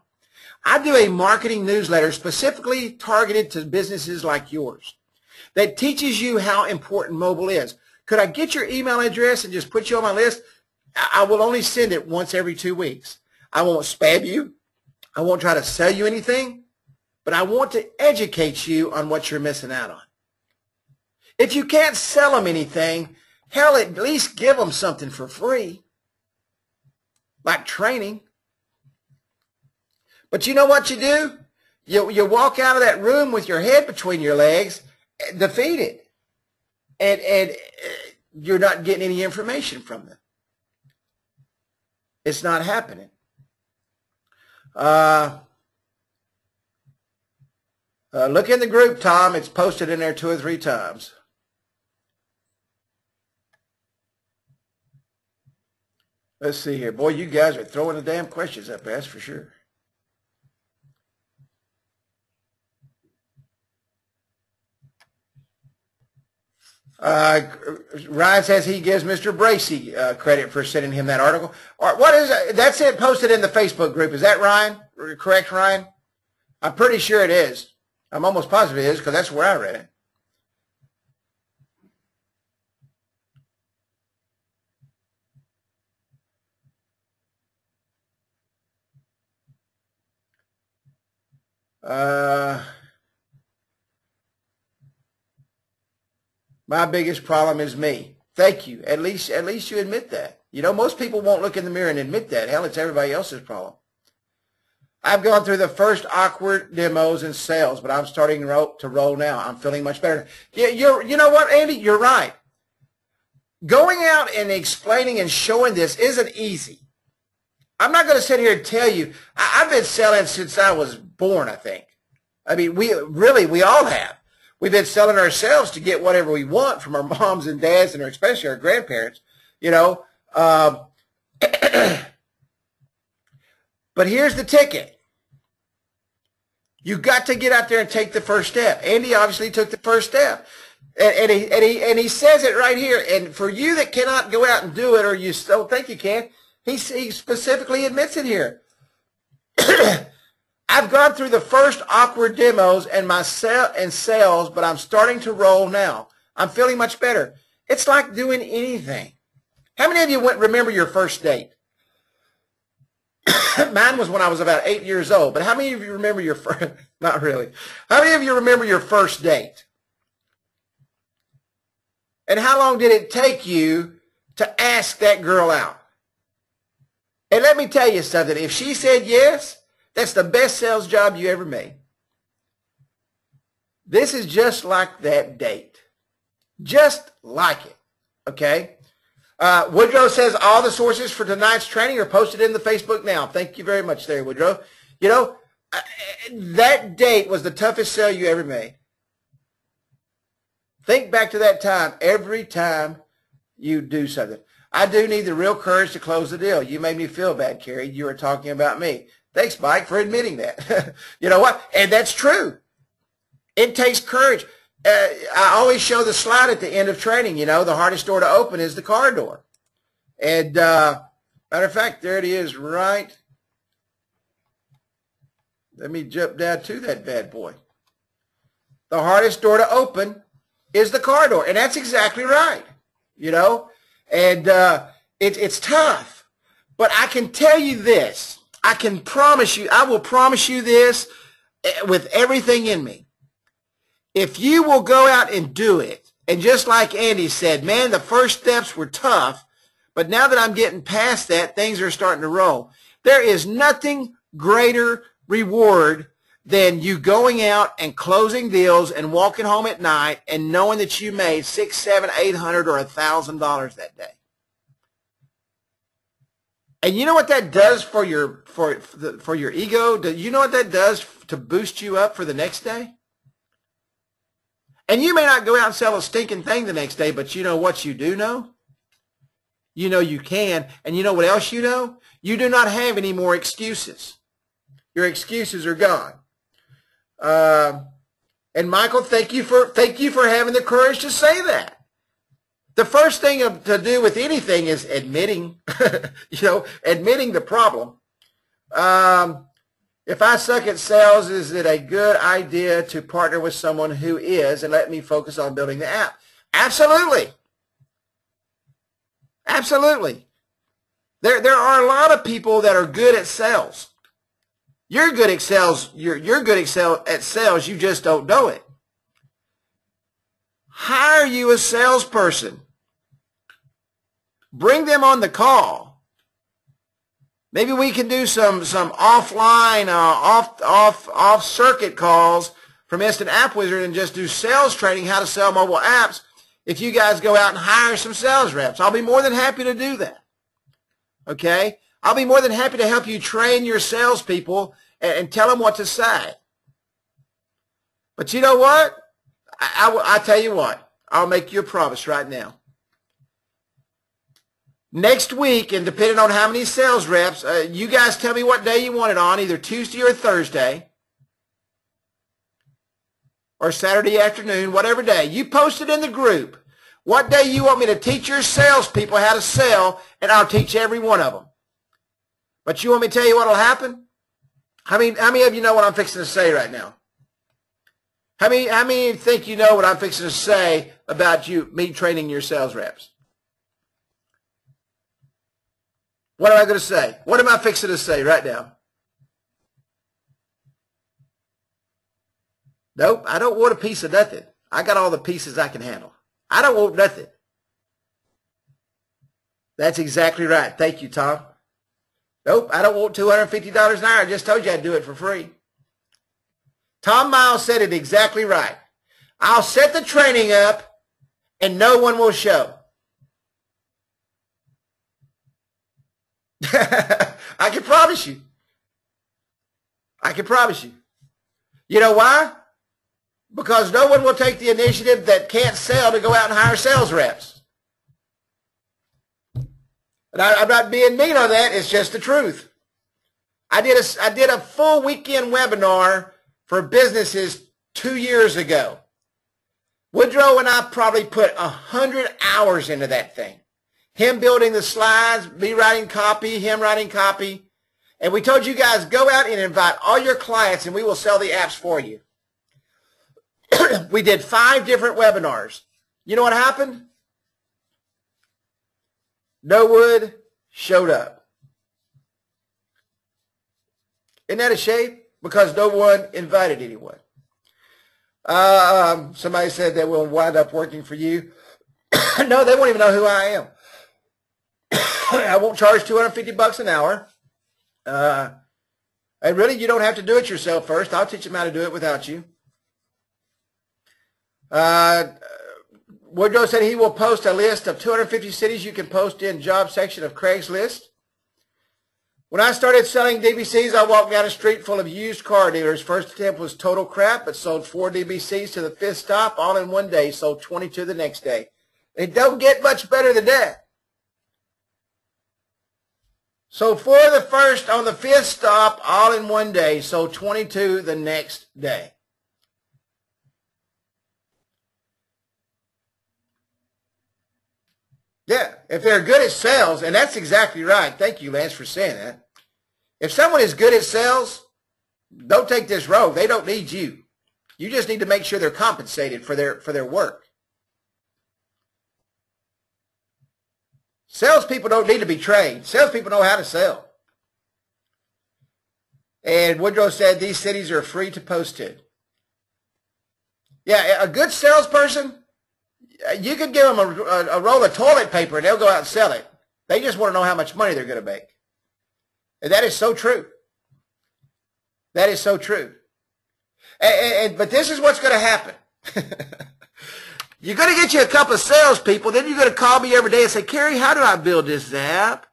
I do a marketing newsletter specifically targeted to businesses like yours that teaches you how important mobile is. Could I get your email address and just put you on my list? I will only send it once every 2 weeks. I won't spam you. I won't try to sell you anything, but I want to educate you on what you're missing out on. If you can't sell them anything, hell, at least give them something for free, like training. But you know what you do? You walk out of that room with your head between your legs, defeated, and you're not getting any information from them. It's not happening. Look in the group, Tom. It's posted in there 2 or 3 times. Let's see here. Boy, you guys are throwing the damn questions up, that's for sure. Ryan says he gives Mr. Bracy credit for sending him that article. What is it? That's it, posted in the Facebook group. Is that Ryan? Correct, Ryan? I'm pretty sure it is. I'm almost positive it is because that's where I read it. My biggest problem is me. Thank you. At least you admit that. You know, most people won't look in the mirror and admit that. Hell, it's everybody else's problem. I've gone through the first awkward demos and sales, but I'm starting to roll now. I'm feeling much better. Yeah, you know what, Andy? You're right. Going out and explaining and showing this isn't easy. I'm not going to sit here and tell you. I've been selling since I was born, I think. I mean, we all have. We've been selling ourselves to get whatever we want from our moms and dads and especially our grandparents, you know. But here's the ticket. You got to get out there and take the first step. Andy obviously took the first step. And he says it right here. And for you that cannot go out and do it or you still think you can, he specifically admits it here. I've gone through the first awkward demos and sales, but I'm starting to roll now. I'm feeling much better. It's like doing anything. How many of you remember your first date? Mine was when I was about 8 years old, but how many of you remember your first? Not really. How many of you remember your first date? And how long did it take you to ask that girl out? And let me tell you something. If she said yes, that's the best sales job you ever made. This is just like that date. Just like it. Okay? Woodrow says all the sources for tonight's training are posted in the Facebook now. Thank you very much there, Woodrow. You know, that date was the toughest sale you ever made. Think back to that time every time you do something. I do need the real courage to close the deal. You made me feel bad, Carrie. You were talking about me. Thanks, Mike, for admitting that. You know what? And that's true. It takes courage. I always show the slide at the end of training. You know, the hardest door to open is the car door. And matter of fact, there it is right. Let me jump down to that bad boy. The hardest door to open is the car door. And that's exactly right. You know, and it's tough. But I can tell you this. I can promise you, I will promise you this with everything in me. If you will go out and do it, and just like Andy said, man, the first steps were tough, but now that I'm getting past that, things are starting to roll. There is nothing greater reward than you going out and closing deals and walking home at night and knowing that you made $600, $700, $800, or $1,000 that day. And you know what that does for your ego? Do you know what that does to boost you up for the next day? And you may not go out and sell a stinking thing the next day, but you know what you do know? You know you can. And you know what else you know? You do not have any more excuses. Your excuses are gone. And Michael, thank you for having the courage to say that. The first thing to do with anything is admitting, admitting the problem. If I suck at sales, is it a good idea to partner with someone who is and let me focus on building the app? Absolutely. Absolutely. There are a lot of people that are good at sales. You're good at sales. You're good at sales. You just don't know it. hire you a salesperson. Bring them on the call. Maybe we can do some offline, off-circuit calls from Instant App Wizard and just do sales training, how to sell mobile apps. If you guys go out and hire some sales reps, I'll be more than happy to do that. Okay? I'll be more than happy to help you train your salespeople and tell them what to say. But you know what? I tell you what. I'll make you a promise right now. Next week, and depending on how many sales reps, you guys tell me what day you want it on, either Tuesday or Thursday, or Saturday afternoon, whatever day. You post it in the group. What day you want me to teach your salespeople how to sell, and I'll teach every one of them. But you want me to tell you what will happen? How many of you know what I'm fixing to say right now? How many think you know what I'm fixing to say about me training your sales reps? What am I going to say? What am I fixing to say right now? Nope, I don't want a piece of nothing. I got all the pieces I can handle. I don't want nothing. That's exactly right. Thank you, Tom. Nope, I don't want $250 an hour. I just told you I'd do it for free. Tom Miles said it exactly right. I'll set the training up and no one will show. I can promise you. I can promise you. You know why? Because no one will take the initiative that can't sell to go out and hire sales reps. And I'm not being mean on that. It's just the truth. I did a full weekend webinar for businesses 2 years ago. Woodrow and I probably put 100 hours into that thing. Him building the slides, me writing copy, him writing copy. And we told you guys, go out and invite all your clients and we will sell the apps for you. We did 5 different webinars. You know what happened? No one showed up. Isn't that a shame? Because no one invited anyone. Somebody said they will wind up working for you. No, they won't even know who I am. I won't charge $250 an hour. And really, you don't have to do it yourself first. I'll teach them how to do it without you. Woodrow said he will post a list of 250 cities you can post in job section of Craigslist. When I started selling DBCs, I walked down a street full of used car dealers. First attempt was total crap, but sold 4 DBCs to the 5th stop, all in one day. Sold 22 the next day. It don't get much better than that. So for the first on the 5th stop, all in one day, sold 22 the next day. Yeah, if they're good at sales, and that's exactly right. Thank you, Lance, for saying that. If someone is good at sales, don't take this road. They don't need you. You just need to make sure they're compensated for their work. Salespeople don't need to be trained. Salespeople know how to sell. And Woodrow said these cities are free to post to. Yeah, a good salesperson, you could give them a roll of toilet paper and they'll go out and sell it. They just want to know how much money they're going to make. And that is so true. That is so true. But this is what's going to happen. You're going to get you a couple of salespeople, then you're going to call me every day and say, Kerry, how do I build this app?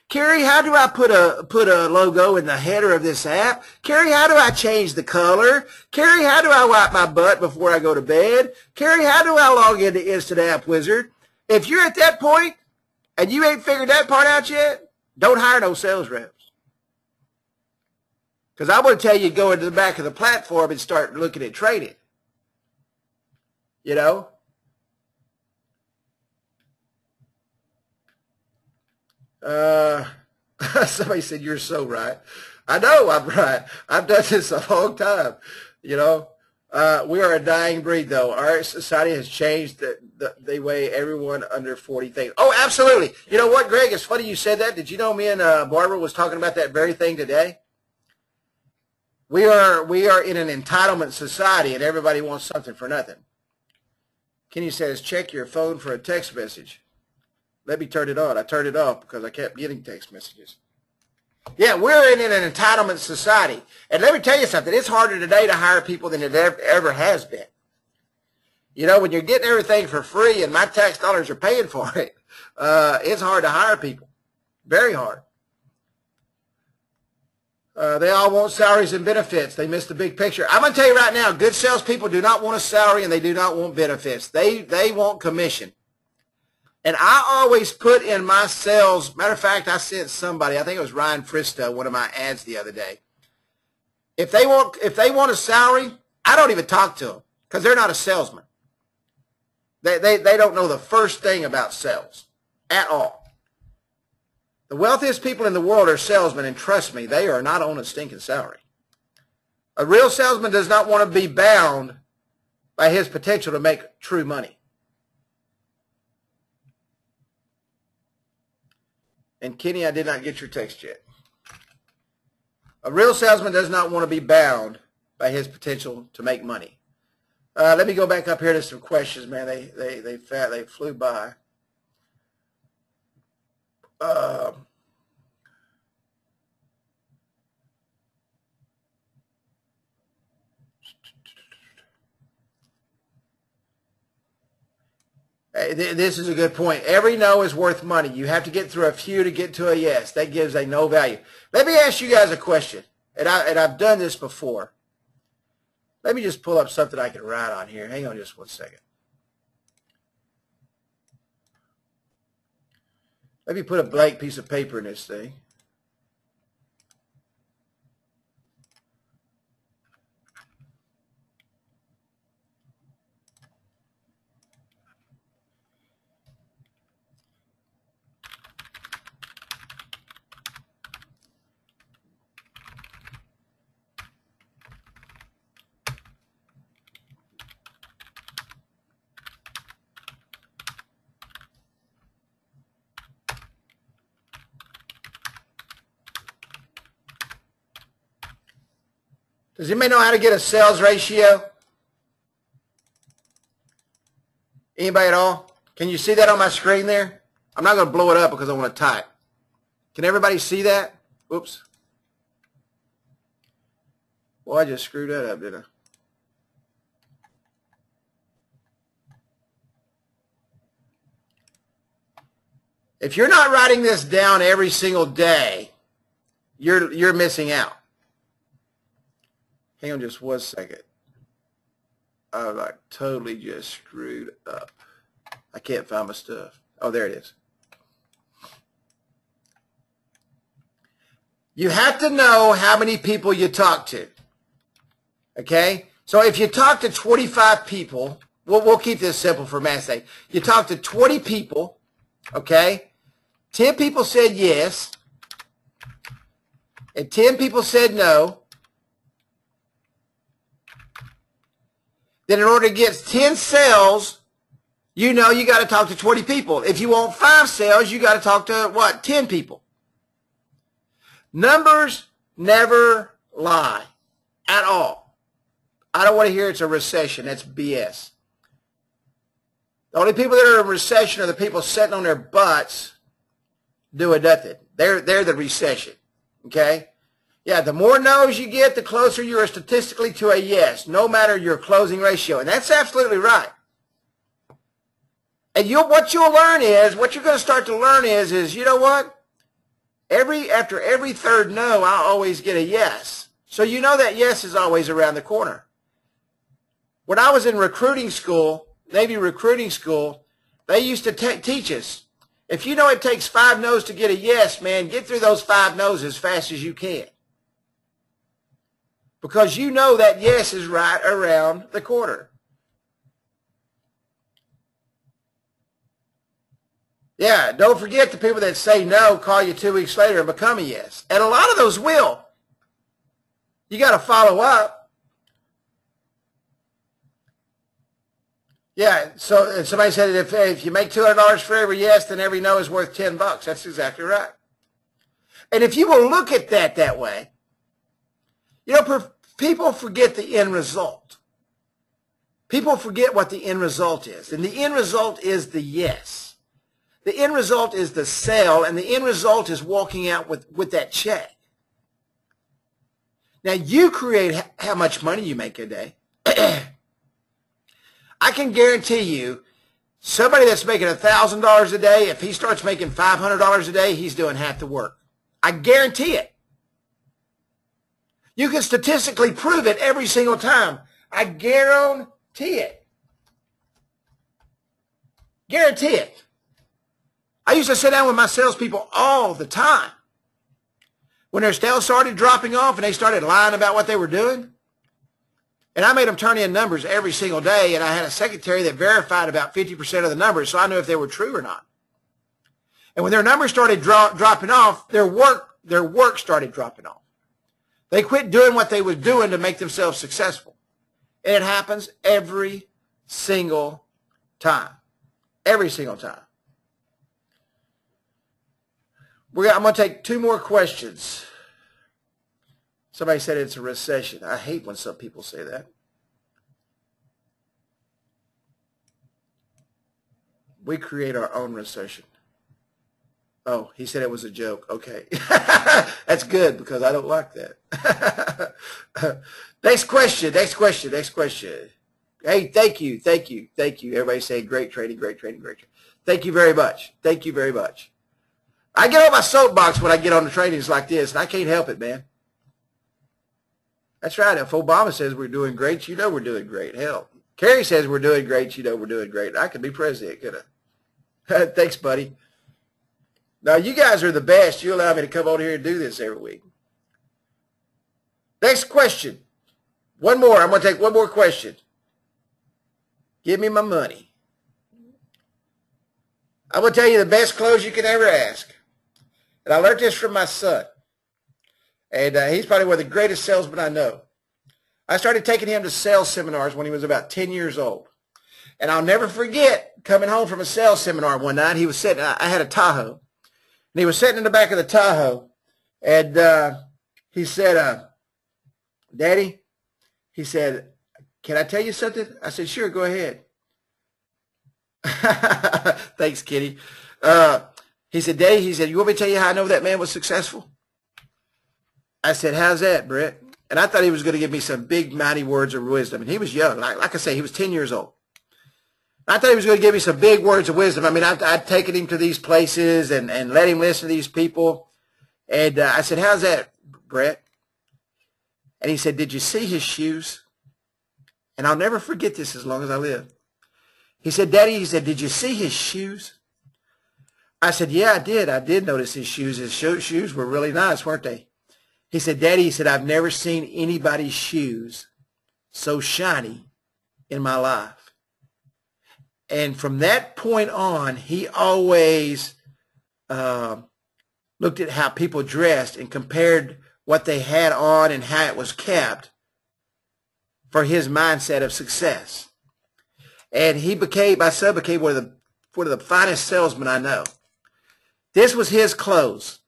Kerry, how do I put a logo in the header of this app? Kerry, how do I change the color? Kerry, how do I wipe my butt before I go to bed? Kerry, how do I log into Instant App Wizard? If you're at that point and you ain't figured that part out yet, don't hire no sales reps. Because I'm going to tell you, go into the back of the platform and start looking at trading. You know? Somebody said, you're so right. I know I'm right. I've done this a long time. You know, we are a dying breed, though. Our society has changed the way everyone under 40 thinks. Oh, absolutely. You know what, Greg? It's funny you said that. Did you know me and Barbara was talking about that very thing today? We are in an entitlement society, and everybody wants something for nothing. Kenny says, check your phone for a text message. Let me turn it on. I turned it off because I kept getting text messages. Yeah, we're in an entitlement society. And let me tell you something. It's harder today to hire people than it ever has been. You know, when you're getting everything for free and my tax dollars are paying for it, it's hard to hire people. Very hard. They all want salaries and benefits. They miss the big picture. I'm going to tell you right now, good salespeople do not want a salary and they do not want benefits. They want commission. And I always put in my sales, matter of fact, I sent somebody, I think it was Ryan Fristo, one of my ads the other day. If they want a salary, I don't even talk to them because they're not a salesman. They don't know the first thing about sales at all. The wealthiest people in the world are salesmen, and trust me, they are not on a stinking salary. A real salesman does not want to be bound by his potential to make true money. And Kenny, I did not get your text yet. A real salesman does not want to be bound by his potential to make money. Let me go back up here to some questions, man. They flew by. This is a good point. Every no is worth money. You have to get through a few to get to a yes. That gives a no value. Let me ask you guys a question, and I've done this before. Let me just pull up something I can write on here. Hang on just one second. Let me put a blank piece of paper in this thing. Does anybody know how to get a sales ratio? Anybody at all? Can you see that on my screen there? I'm not going to blow it up because I want to type. Can everybody see that? Oops. Well, I just screwed that up, didn't I? If you're not writing this down every single day, you're missing out. Hang on just 1 second. I like totally just screwed up. I can't find my stuff. Oh, there it is. You have to know how many people you talk to. Okay? So if you talk to 25 people, we'll keep this simple for math's sake. You talk to 20 people, okay? 10 people said yes, and 10 people said no. Then in order to get 10 sales, you know you got to talk to 20 people. If you want 5 sales, you got to talk to, what, 10 people. Numbers never lie at all. I don't want to hear it's a recession. That's BS. The only people that are in recession are the people sitting on their butts doing nothing. They're the recession, okay? Yeah, the more no's you get, the closer you are statistically to a yes, no matter your closing ratio. And that's absolutely right. And what you'll learn is, what you're going to start to learn is you know what? After every third no, I always get a yes. So you know that yes is always around the corner. When I was in recruiting school, Navy recruiting school, they used to teach us, if you know it takes 5 no's to get a yes, man, get through those 5 no's as fast as you can. Because you know that yes is right around the corner. Yeah, don't forget the people that say no, call you 2 weeks later and become a yes. And a lot of those will. You got to follow up. Yeah, so somebody said if you make $200 for every yes, then every no is worth $10. That's exactly right. And if you will look at that way, you know, people forget the end result. People forget what the end result is. And the end result is the yes. The end result is the sale, and the end result is walking out with that check. Now, you create how much money you make a day. I can guarantee you, somebody that's making $1,000 a day, if he starts making $500 a day, he's doing half the work. I guarantee it. You can statistically prove it every single time. I guarantee it. Guarantee it. I used to sit down with my salespeople all the time. When their sales started dropping off and they started lying about what they were doing, and I made them turn in numbers every single day, and I had a secretary that verified about 50% of the numbers, so I knew if they were true or not. And when their numbers started dropping off, their work started dropping off. They quit doing what they were doing to make themselves successful. And it happens every single time. Every single time. I'm going to take 2 more questions. Somebody said it's a recession. I hate when some people say that. We create our own recession. Oh, he said it was a joke. Okay. That's good because I don't like that. Next question. Hey, thank you. Everybody say great trading. Thank you very much. I get on my soapbox when I get on the trainings like this, and I can't help it, man. That's right. If Obama says we're doing great, you know we're doing great. Hell, Kerry says we're doing great, you know we're doing great. I could be president, could I? Thanks, buddy. Now, you guys are the best. You allow me to come on here and do this every week. Next question. One more. I'm going to take one more question. Give me my money. I'm going to tell you the best close you can ever ask. And I learned this from my son. And he's probably one of the greatest salesmen I know. I started taking him to sales seminars when he was about 10 years old. And I'll never forget coming home from a sales seminar one night. He was sitting, I had a Tahoe. And he was sitting in the back of the Tahoe. And he said, Daddy, he said, can I tell you something? I said, sure, go ahead. Thanks, Kitty. He said, Daddy, he said, you want me to tell you how I know that man was successful? I said, how's that, Brett? And I thought he was going to give me some big, mighty words of wisdom. And he was young. Like I say, he was 10 years old. I thought he was going to give me some big words of wisdom. I mean, I'd taken him to these places and let him listen to these people. And I said, how's that, Brett? And he said, did you see his shoes? And I'll never forget this as long as I live. He said, Daddy, he said, did you see his shoes? I said, yeah, I did. I did notice his shoes. His shoes were really nice, weren't they? He said, Daddy, he said, I've never seen anybody's shoes so shiny in my life. And from that point on, he always looked at how people dressed and compared what they had on and how it was kept for his mindset of success. And my son became one of the finest salesmen I know. This was his close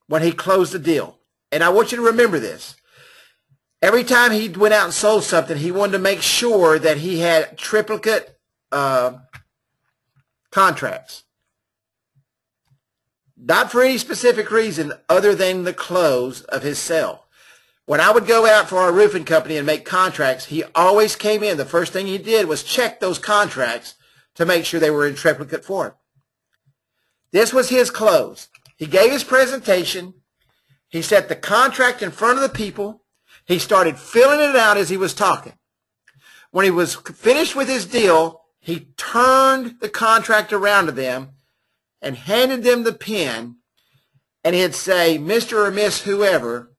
when he closed the deal. And I want you to remember this. Every time he went out and sold something, he wanted to make sure that he had triplicate contracts. Not for any specific reason other than the close of his sale. When I would go out for our roofing company and make contracts, he always came in. The first thing he did was check those contracts to make sure they were in triplicate form. This was his close. He gave his presentation. He set the contract in front of the people. He started filling it out as he was talking. When he was finished with his deal, he turned the contract around to them and handed them the pen, and he'd say, Mr. or Miss whoever,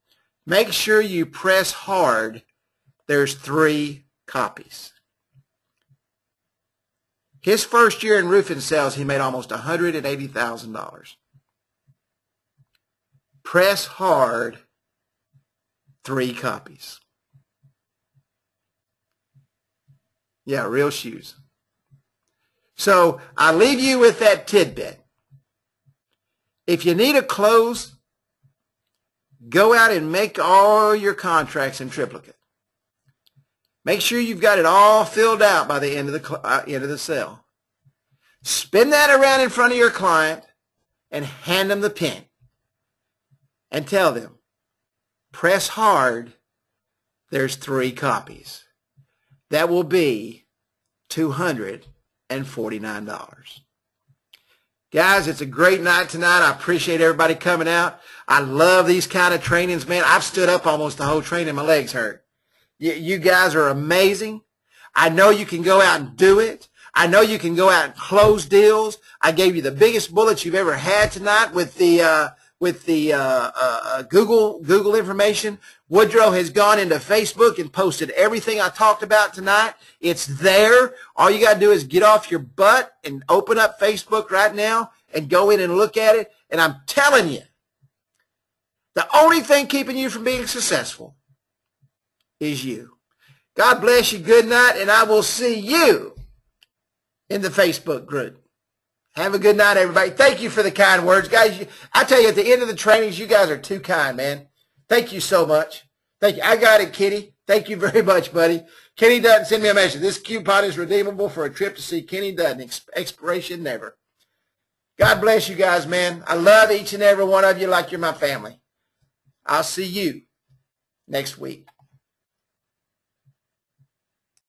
make sure you press hard. There's 3 copies. His first year in roofing sales, he made almost $180,000. Press hard, 3 copies. Yeah, real shoes. So I leave you with that tidbit. If you need a close, go out and make all your contracts in triplicate. Make sure you've got it all filled out by the end of the sale. Spin that around in front of your client and hand them the pen. And tell them, press hard, there's 3 copies. That will be $249. Guys, it's a great night tonight. I appreciate everybody coming out. I love these kind of trainings, man. I've stood up almost the whole training. My legs hurt. You guys are amazing. I know you can go out and do it. I know you can go out and close deals. I gave you the biggest bullets you've ever had tonight with the Google information. Woodrow has gone into Facebook and posted everything I talked about tonight. It's there. All you got to do is get off your butt and open up Facebook right now and go in and look at it. And I'm telling you, the only thing keeping you from being successful is you. God bless you. Good night, and I will see you in the Facebook group. Have a good night, everybody. Thank you for the kind words. Guys, I tell you, at the end of the trainings, you guys are too kind, man. Thank you so much. Thank you. I got it, Kenny. Thank you very much, buddy. Kenny Dutton, send me a message. This coupon is redeemable for a trip to see Kenny Dutton. Expiration never. God bless you guys, man. I love each and every one of you like you're my family. I'll see you next week.